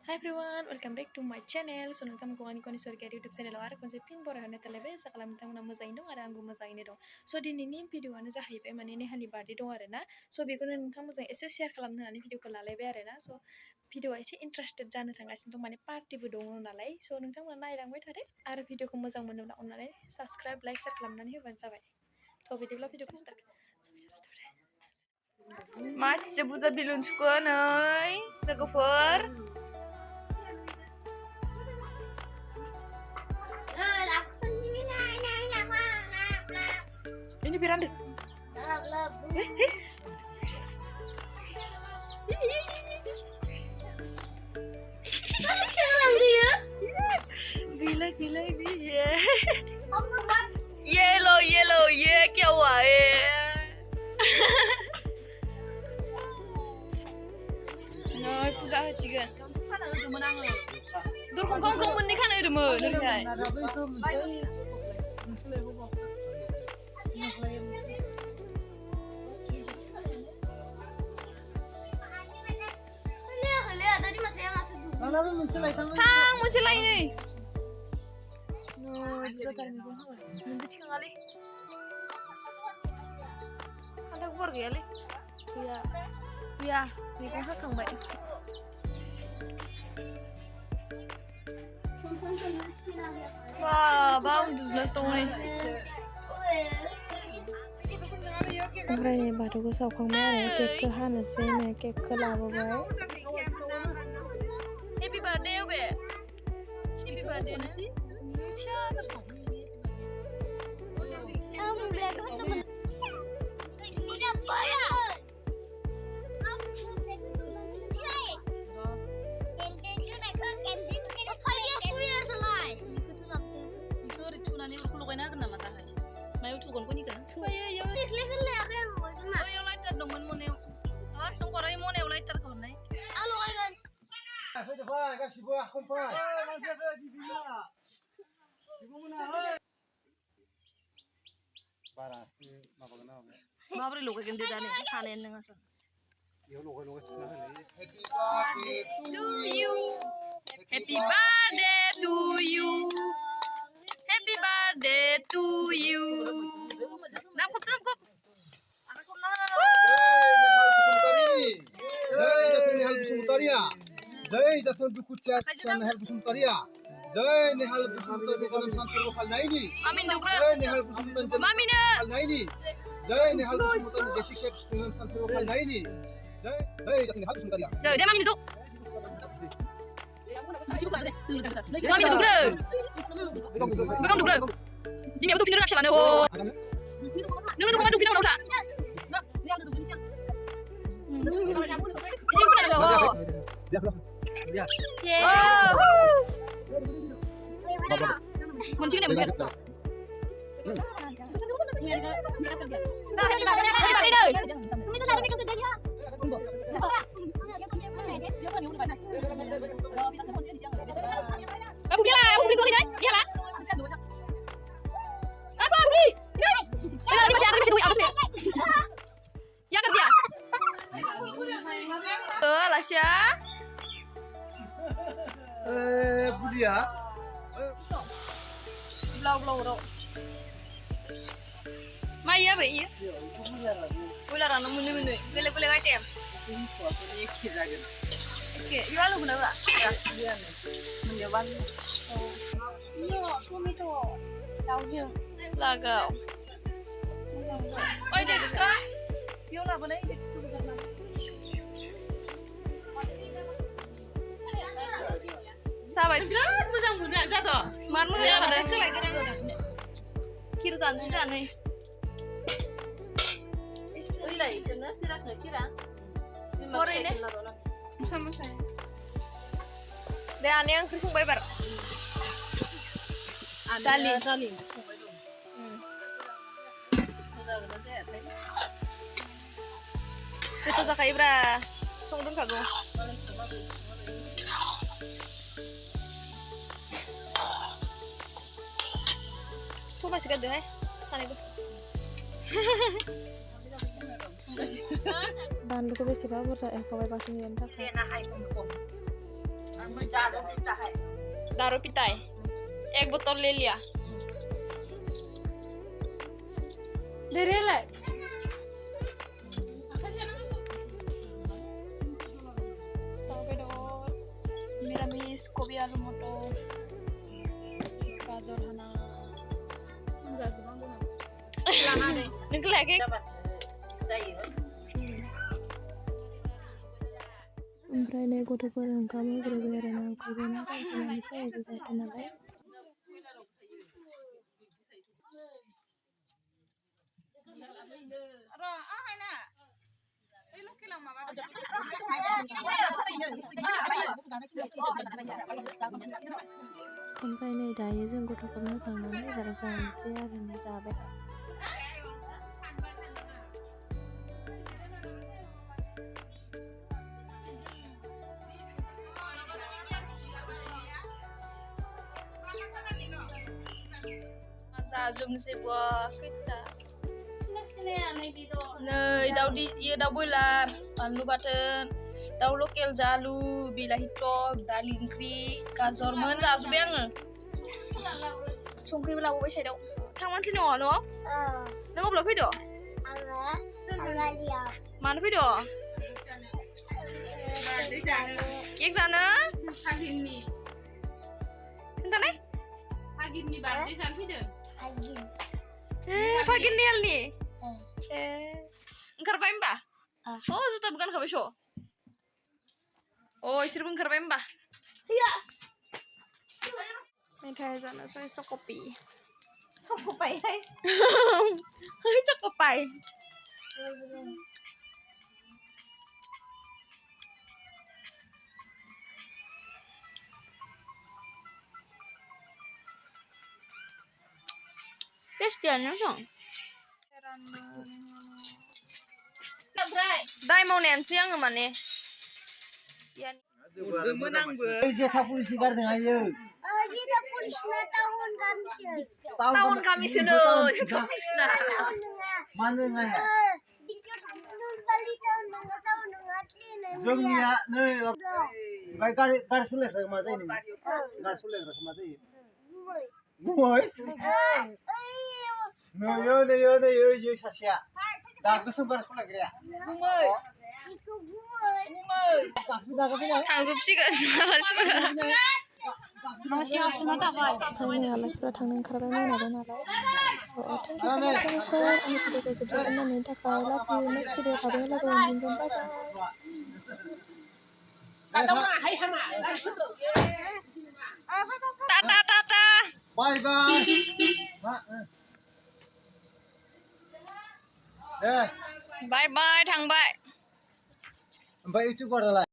Hi everyone, welcome back to my channel. So nonton kongani surga YouTube channel आरो खनसे फिन बरायहरनाय थालायबाय आसा खालामो नोंथांमोना मोजाङैनो दं आरो आंबो मोजाङैनो दं। स' दिनैनि भिडिअआनो जाहैबाय माने नेहानि बार्थडे दं आरो ना। स' बेखौनो नोंथांमोनजों एसे शेयार खालामनो होननानै भिडिअखौ लालायबाय आरो ना। स' भिडिअआ एसे इन्टारेस्टेड जानो थांगासिनो दं, माने पार्टिबो दङ नालाय। स' नोंथांमोना नायलांबाय थादो आरो भिडिअखौ मोजां मोनोब्ला अननानै साबस्क्राइब लाइक शेयार खालामनानै होबानो जाबाय। थ' बिदिब्ला भिडिअखौ start. Masih buza bilun suka nih, tegover. Ini beranda. Gila ini ya. Yellow, yeah, क्या हुआ है? Nah, puja hasilkan. Dorong kong meni kan ada mo, nih hai. Hang, muncul lagi nih. No, bisa cari nih. Nanti cing kali. Ada keluar kali. Iya. Iya, ini kan hakang baik. Wah, bang 17 tahun nih. ओमफ्राय बाथौखौ सावखांबाय आरो केकखौ हानोसै नो केकखौ लाबोबाय। Happy birthday be. Happy birthday nasi. Fisya terus. Kamu bilang teman. Ini apa ya? Mayu tukun pun ikan. Ayo. Ayo lighter dong moneo. Ah, songkorai moneo lighter kau nai. Halo kan. Mabri lo kagen dia nih, kalian dengan son. Happy birthday to you. Happy birthday to you. Namkop. Jai jatuh duku cat san hal busum taria. Jai nehal busum taria dalam santur lokal naini. Amin dukra. Jai nehal busum taria Mamina. lokal naini. Jai nehal busum taria jetiket dalam santur lokal naini. Jai jatuh nehal busum taria. Dia mami masuk. Mami dukra. Bekam dukra. Ini aku tuh pindah nggak oh. Nunggu tuh kemana pindah nggak usah. Sini pindah nggak oh. Yeah. Muncul nih muncul. Aku beli lah, aku beli tuh ini, iya lah. Apa aku beli? Ini masih duit awas nih. Ya kerja. Lasya. Budia. Blau. Maya be iya. Ular anak menu. Beli item. Oke, jual lu bener gak? Iya. Menjaban. Iya, kami tuh. Tahu sih. Lagau. Oh, Dextra. Yo lah bener Dextra bukan. Sahabat. Mo장 budak jatuh. Mana ya ada? Kira jangan nih. Ini lah isinya, tiras nih kira. More ini. Sama saya. Deh aneh yang krisung bayar. Dali. Itu zakai bra. Songdun kago. Sumpah sih gede, sana itu. Bahan buku besi babur saya kawai pasang yang tak. Enak hai pun. दारू पिताय 1 botol ले लिया ले रे ले Miramis, kopi आलू मटर गाजर हाना नोंखौ लायाखै ओमफ्राय नै गथ'फोर ओंखाम होग्रोबाय आरो ना उखैबायना फरायसालिनिफ्राय जाहाथे नालाय ओमफ्राय नै दायो जों गथ'फोरनो खांनानै एबार जानोसै आरो ना जाबाय जाजोबनोसै buah kita नै दाउ बयलार बानलु बाथोन दाउ लकेल जालु बिलाहि टप दालि ओंख्रि गाजरमोन जाजोब्बाय आङो संख्रिबो लाबोबाय साइडआव थांमानसै न'आव नों अब्ला फैद' मानो फैद' केक जानो खोन्थानाय फागिननि बार्थडे जानो फैदों फागिननि हालनि ओंखारबाय होमबा जुथाबो गानखाबाय स' इसोरबो ओंखारबाय होमबा मेथाइ जानोसै चक'पि चक'पाइ टेस्टियानो दं दाय मावनायानोसै आङो माने जेथा पुलिस गारदों आयो टाउन गामिसोनो मानो जोंनिया नै गारि सालायग्रा मा जायो गारि सालायग्रा मा जायो गुमै नैयो सासेया दा गोसोम गारि सालायग्राया थांजोबसिगोन आलासिफोरा थांनो ओंखारबाय मोनाबाय नालाय आंनि भिडिअखौ जोबोद नायनायनि थाखाय लाभ इउ नेक्स्ट भिडिअ थाबैनो लोगो मोनफिनगोन बाय बाय बाय थांबाय ओमफ्राय इउटिउबारालाय